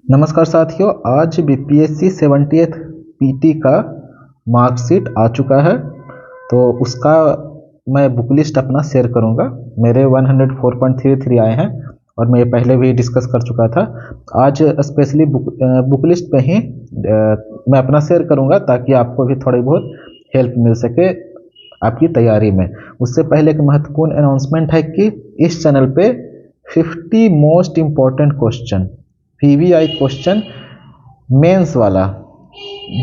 नमस्कार साथियों, आज बीपीएससी 70th पीटी का मार्कशीट आ चुका है। तो उसका मैं बुक लिस्ट अपना शेयर करूंगा। मेरे 104.33 आए हैं और मैं ये पहले भी डिस्कस कर चुका था। आज स्पेशली बुक लिस्ट पे ही मैं अपना शेयर करूंगा ताकि आपको भी थोड़ी बहुत हेल्प मिल सके आपकी तैयारी में। उससे पहले एक महत्वपूर्ण अनाउंसमेंट है कि इस चैनल पे 50 most important question PVI question mains वाला,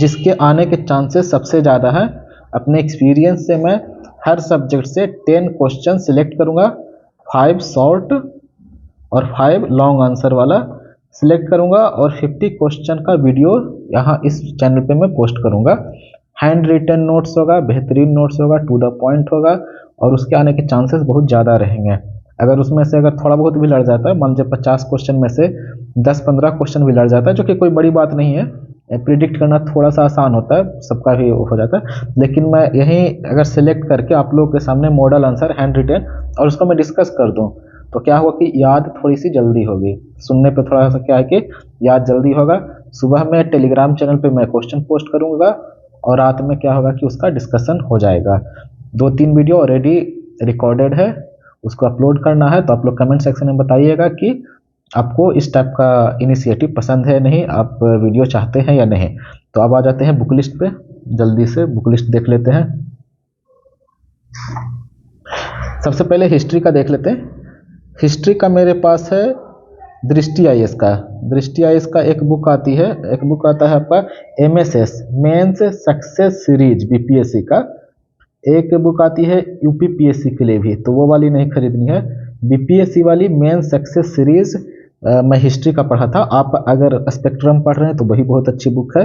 जिसके आने के चांसेस सबसे ज़्यादा है, अपने एक्सपीरियंस से मैं हर सब्जेक्ट से 10 क्वेश्चन सिलेक्ट करूंगा। 5 शॉर्ट और 5 लॉन्ग आंसर वाला सिलेक्ट करूंगा और 50 क्वेश्चन का वीडियो यहाँ इस चैनल पे मैं पोस्ट करूंगा। हैंड रिटन नोट्स होगा, बेहतरीन नोट्स होगा, टू द पॉइंट होगा और उसके आने के चांसेस बहुत ज़्यादा रहेंगे। अगर उसमें से अगर थोड़ा बहुत भी लड़ जाता है, मान लीजिए 50 क्वेश्चन में से 10-15 क्वेश्चन भी लड़ जाता है, जो कि कोई बड़ी बात नहीं है, प्रिडिक्ट करना थोड़ा सा आसान होता है, सबका भी हो जाता है। लेकिन मैं यहीं अगर सिलेक्ट करके आप लोगों के सामने मॉडल आंसर हैंड रिटन और उसको मैं डिस्कस कर दूं तो क्या होगा कि याद थोड़ी सी जल्दी होगी। सुनने पे थोड़ा सा क्या है कि याद जल्दी होगा। सुबह में टेलीग्राम चैनल पे मैं क्वेश्चन पोस्ट करूंगा और रात में क्या होगा कि उसका डिस्कशन हो जाएगा। 2-3 वीडियो ऑलरेडी रिकॉर्डेड है, उसको अपलोड करना है। तो आप लोग कमेंट सेक्शन में बताइएगा कि आपको इस टाइप का इनिशिएटिव पसंद है नहीं, आप वीडियो चाहते हैं या नहीं। तो अब आ जाते हैं बुक लिस्ट पे, जल्दी से बुक लिस्ट देख लेते हैं। सबसे पहले हिस्ट्री का देख लेते हैं। हिस्ट्री का मेरे पास है दृष्टि आईएएस का। दृष्टि आईएएस का एक बुक आती है, एक बुक आता है आपका MSS mains success series BPSC का। एक बुक आती है यूपीपीएससी के लिए भी, तो वो वाली नहीं खरीदनी है। बीपीएससी वाली मेन सक्सेस सीरीज मैं हिस्ट्री का पढ़ा था। आप अगर स्पेक्ट्रम पढ़ रहे हैं तो वही बहुत अच्छी बुक है।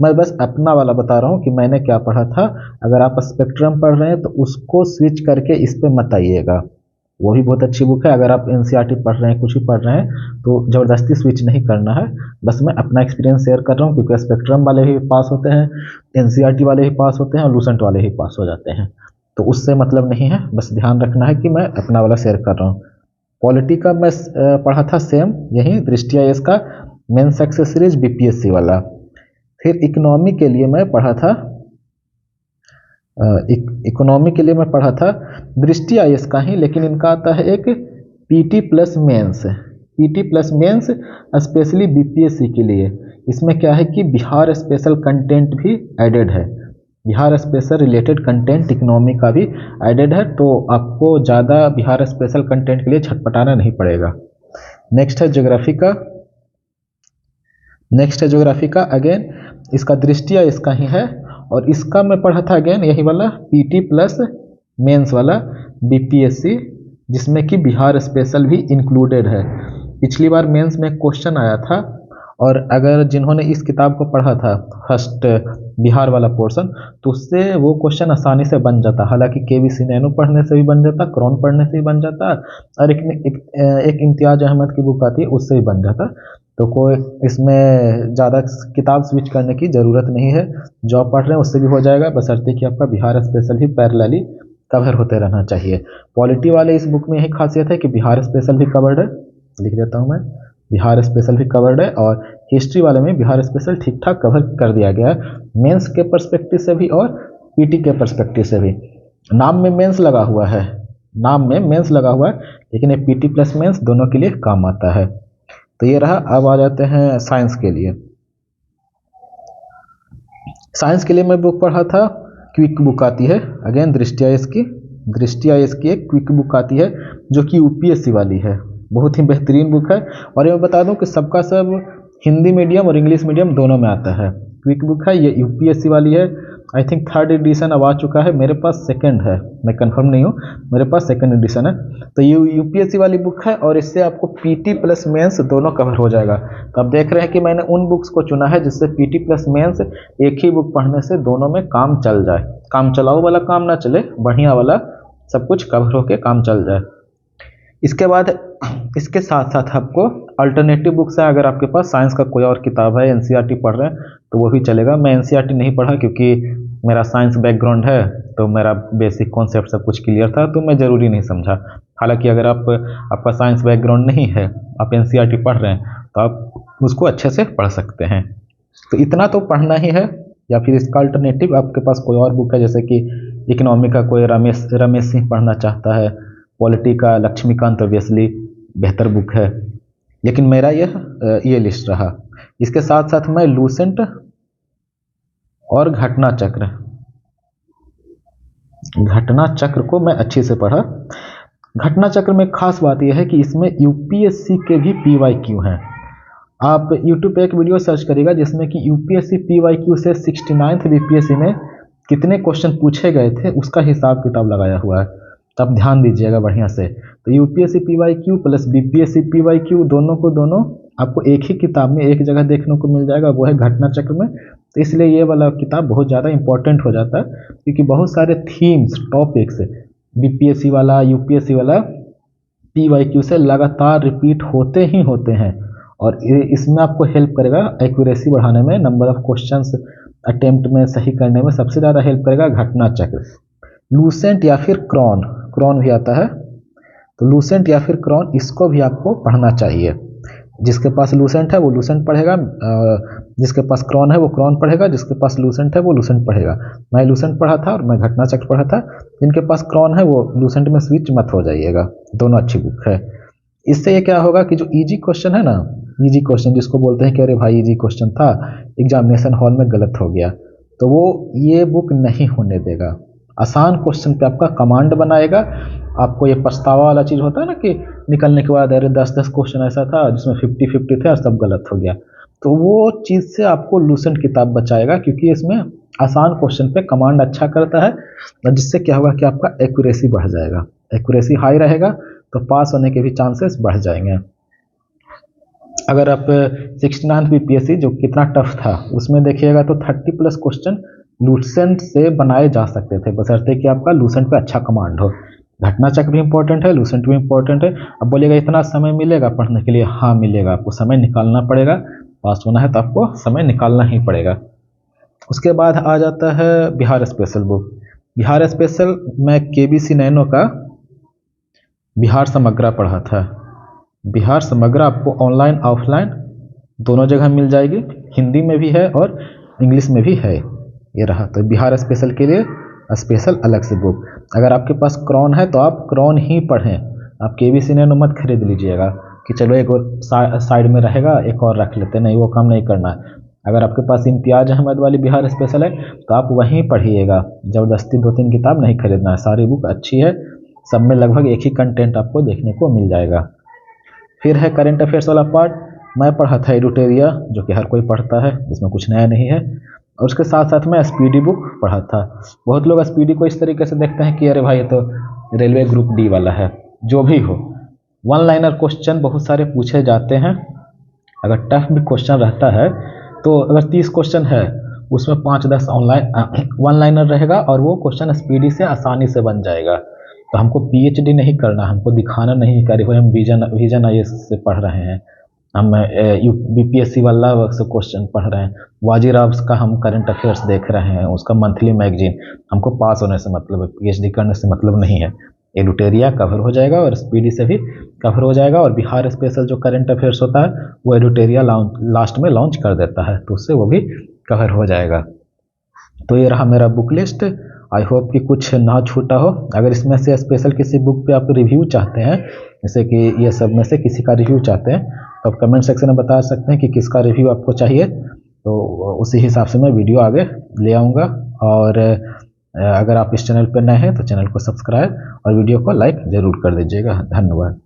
मैं बस अपना वाला बता रहा हूँ कि मैंने क्या पढ़ा था। अगर आप स्पेक्ट्रम पढ़ रहे हैं तो उसको स्विच करके इस पे मत आइएगा, वो भी बहुत अच्छी बुक है। अगर आप एनसीईआरटी पढ़ रहे हैं, कुछ भी पढ़ रहे हैं, तो ज़बरदस्ती स्विच नहीं करना है। बस मैं अपना एक्सपीरियंस शेयर कर रहा हूँ, क्योंकि स्पेक्ट्रम वाले ही पास होते हैं, एनसीईआरटी वाले ही पास होते हैं और लूसेंट वाले ही पास हो जाते हैं। तो उससे मतलब नहीं है, बस ध्यान रखना है कि मैं अपना वाला शेयर कर रहा हूँ। पॉलिटी का मैं पढ़ा था सेम यही दृष्टि आईएएस का मेन सक्सेस सीरीज बीपीएससी वाला। फिर इकोनॉमी के लिए मैं पढ़ा था इकोनॉमी के लिए मैं पढ़ा था दृष्टि आईएएस का ही, लेकिन इनका आता है एक PT plus mains. PT plus mains specially BPSC के लिए। इसमें क्या है कि बिहार स्पेशल कंटेंट भी एडेड है, Bihar special related content economy का भी एडेड है। तो आपको ज़्यादा बिहार स्पेशल कंटेंट के लिए छटपटाना नहीं पड़ेगा। नेक्स्ट है ज्योग्राफी का। अगेन इसका दृष्टिया इसका ही है और इसका मैं पढ़ा था अगेन यही वाला पीटी प्लस मेंस वाला बीपीएससी, जिसमें कि बिहार स्पेशल भी इंक्लूडेड है। पिछली बार मेंस में क्वेश्चन आया था और अगर जिन्होंने इस किताब को पढ़ा था फर्स्ट बिहार वाला पोर्शन, तो उससे वो क्वेश्चन आसानी से बन जाता। हालांकि केवीसी नैनो पढ़ने से भी बन जाता, क्रॉन पढ़ने से भी बन जाता और एक इम्तियाज अहमद की बुक आती है उससे भी बन जाता। तो कोई इसमें ज़्यादा किताब स्विच करने की ज़रूरत नहीं है, जो आप पढ़ रहे हैं उससे भी हो जाएगा, बशर्ते कि आपका बिहार स्पेशल ही पैरेलली कवर होते रहना चाहिए। पॉलिटी वाले इस बुक में यही खासियत है कि बिहार स्पेशल भी कवर्ड है, लिख देता हूँ मैं, बिहार स्पेशल भी कवर्ड है। और हिस्ट्री वाले में बिहार स्पेशल ठीक ठाक कवर कर दिया गया है, मेंस के पर्सपेक्टिव से भी और पीटी के पर्सपेक्टिव से भी। नाम में मेंस लगा हुआ है, लेकिन ये पीटी प्लस मेंस दोनों के लिए काम आता है। तो ये रहा। अब आ जाते हैं साइंस के लिए। साइंस के लिए मैं बुक पढ़ा था, क्विक बुक आती है अगेन दृष्टि आईएएस की एक क्विक बुक आती है जो कि यूपीएससी वाली है। बहुत ही बेहतरीन बुक है और ये मैं बता दूं कि सबका सब हिंदी मीडियम और इंग्लिश मीडियम दोनों में आता है। क्विक बुक है, ये यूपीएससी वाली है। आई थिंक 3rd एडिशन अब आ चुका है, मेरे पास 2nd है, मैं कंफर्म नहीं हूँ, मेरे पास 2nd एडिशन है। तो ये यूपीएससी वाली बुक है और इससे आपको पीटी प्लस मेंस दोनों कवर हो जाएगा। तो आप देख रहे हैं कि मैंने उन बुक्स को चुना है जिससे पीटी प्लस मेंस एक ही बुक पढ़ने से दोनों में काम चल जाए, काम चलाऊ वाला काम ना चले, बढ़िया वाला सब कुछ कवर होके काम चल जाए। इसके बाद इसके साथ साथ आपको अल्टरनेटिव बुक्स है। अगर आपके पास साइंस का कोई और किताब है, एनसीईआरटी पढ़ रहे हैं तो वो भी चलेगा। मैं एनसीईआरटी नहीं पढ़ा क्योंकि मेरा साइंस बैकग्राउंड है, तो मेरा बेसिक कॉन्सेप्ट सब कुछ क्लियर था, तो मैं ज़रूरी नहीं समझा। हालांकि अगर आपका साइंस बैकग्राउंड नहीं है, आप एनसीईआरटी पढ़ रहे हैं, तो आप उसको अच्छे से पढ़ सकते हैं। तो इतना तो पढ़ना ही है, या फिर इसका अल्टरनेटिव आपके पास कोई और बुक है, जैसे कि इकोनॉमी का कोई रमेश सिंह पढ़ना चाहता है, पॉलिटी का लक्ष्मीकांत ऑब्वियसली बेहतर बुक है। लेकिन मेरा ये लिस्ट रहा। इसके साथ साथ मैं लूसेंट और घटना चक्र को मैं अच्छे से पढ़ा। घटना चक्र में खास बात यह है कि इसमें यूपीएससी के भी PYQ हैं। आप YouTube पे एक वीडियो सर्च करिएगा जिसमें कि यूपीएससी PYQ से 69th बीपीएससी में कितने क्वेश्चन पूछे गए थे उसका हिसाब किताब लगाया हुआ है, तो आप ध्यान दीजिएगा बढ़िया से। तो UPSC PYQ plus BPSC PYQ दोनों को दोनों आपको एक ही किताब में एक जगह देखने को मिल जाएगा, वो है घटना चक्र में। तो इसलिए ये वाला किताब बहुत ज़्यादा इंपॉर्टेंट हो जाता है, क्योंकि बहुत सारे थीम्स टॉपिक्स बीपीएससी वाला यूपीएससी वाला PYQ से लगातार रिपीट होते ही होते हैं, और इसमें आपको हेल्प करेगा एक्यूरेसी बढ़ाने में, नंबर ऑफ क्वेश्चंस अटेम्प्ट में सही करने में सबसे ज़्यादा हेल्प करेगा घटना चक्र। लूसेंट या फिर क्रॉन भी आता है, तो लूसेंट या फिर क्रॉन इसको भी आपको पढ़ना चाहिए। जिसके पास लूसेंट है वो लूसेंट पढ़ेगा, जिसके पास क्रॉन है वो क्रॉन पढ़ेगा, जिसके पास लूसेंट है वो लूसेंट पढ़ेगा। मैं लूसेंट पढ़ा था और मैं घटना चक्र पढ़ा था। जिनके पास क्रॉन है वो लूसेंट में स्विच मत हो जाइएगा, दोनों अच्छी बुक है। इससे ये क्या होगा कि जो इजी क्वेश्चन है ना, इजी क्वेश्चन जिसको बोलते हैं कि अरे भाई इजी क्वेश्चन था, एग्जामिनेशन हॉल में गलत हो गया, तो वो ये बुक नहीं होने देगा। आसान क्वेश्चन पे आपका कमांड बनाएगा। आपको ये पछतावा वाला चीज़ होता है ना कि निकलने के बाद अरे 10-10 क्वेश्चन ऐसा था जिसमें 50-50 थे और सब गलत हो गया, तो वो चीज़ से आपको लूसेंट किताब बचाएगा, क्योंकि इसमें आसान क्वेश्चन पे कमांड अच्छा करता है, और जिससे क्या होगा कि आपका एक्यूरेसी बढ़ जाएगा। एक्यूरेसी हाई रहेगा तो पास होने के भी चांसेस बढ़ जाएंगे। अगर आप 69 बीपीएससी जो कितना टफ था उसमें देखिएगा तो 30+ क्वेश्चन लूसेंट से बनाए जा सकते थे, बशर्ते कि आपका लूसेंट पे अच्छा कमांड हो। घटना चक्र भी इंपॉर्टेंट है, लूसेंट भी इंपॉर्टेंट है। अब बोलिएगा इतना समय मिलेगा पढ़ने के लिए? हाँ मिलेगा, आपको समय निकालना पड़ेगा। पास होना है तो आपको समय निकालना ही पड़ेगा। उसके बाद आ जाता है Bihar special book. Bihar special मैं केबीसी नैनो का बिहार समग्रा पढ़ा था। बिहार समग्रा आपको ऑनलाइन ऑफलाइन दोनों जगह मिल जाएगी, हिंदी में भी है और इंग्लिश में भी है। ये रहा, तो बिहार स्पेशल के लिए स्पेशल अलग से बुक। अगर आपके पास क्रॉन है तो आप क्रॉन ही पढ़ें, आप केबीसी नैनो मत खरीद लीजिएगा कि चलो एक और साइड में रहेगा एक और रख लेते, नहीं, वो काम नहीं करना है। अगर आपके पास इम्तियाज अहमद वाली बिहार स्पेशल है तो आप वहीं पढ़िएगा, ज़बरदस्ती 2-3 किताब नहीं खरीदना है। सारी बुक अच्छी है, सब में लगभग एक ही कंटेंट आपको देखने को मिल जाएगा। फिर है करंट अफेयर्स वाला पार्ट। मैं पढ़ा था एडुटेरिया, जो कि हर कोई पढ़ता है, इसमें कुछ नया नहीं है। और उसके साथ साथ मैं स्पीडी बुक पढ़ा था। बहुत लोग स्पीडी को इस तरीके से देखते हैं कि अरे भाई ये तो रेलवे ग्रुप डी वाला है। जो भी हो, 1 लाइनर क्वेश्चन बहुत सारे पूछे जाते हैं। अगर टफ भी क्वेश्चन रहता है तो अगर 30 क्वेश्चन है उसमें 5-10 ऑनलाइन 1 लाइनर रहेगा, और वो क्वेश्चन स्पीडी से आसानी से बन जाएगा। तो हमको PhD नहीं करना, हमको दिखाना नहीं कि हम विजन IAS से पढ़ रहे हैं, हम BPSC वाला से क्वेश्चन पढ़ रहे हैं, वाजीराव का हम करंट अफेयर्स देख रहे हैं, उसका मंथली मैगजीन। हमको पास होने से मतलब है, PhD करने से मतलब नहीं है। एडुटेरिया कवर हो जाएगा और स्पीडी से भी कवर हो जाएगा, और बिहार स्पेशल जो करंट अफेयर्स होता है वो एडुटेरिया लास्ट में लॉन्च कर देता है, तो उससे वो भी कवर हो जाएगा। तो ये रहा मेरा बुक लिस्ट। आई होप कि कुछ ना छूटा हो। अगर इसमें से स्पेशल किसी बुक पे आप रिव्यू चाहते हैं, जैसे कि ये सब में से किसी का रिव्यू चाहते हैं, तो आप कमेंट सेक्शन में बता सकते हैं कि किसका रिव्यू आपको चाहिए, तो उसी हिसाब से मैं वीडियो आगे ले आऊँगा। और अगर आप इस चैनल पर नए हैं तो चैनल को सब्सक्राइब और वीडियो को लाइक ज़रूर कर दीजिएगा। धन्यवाद।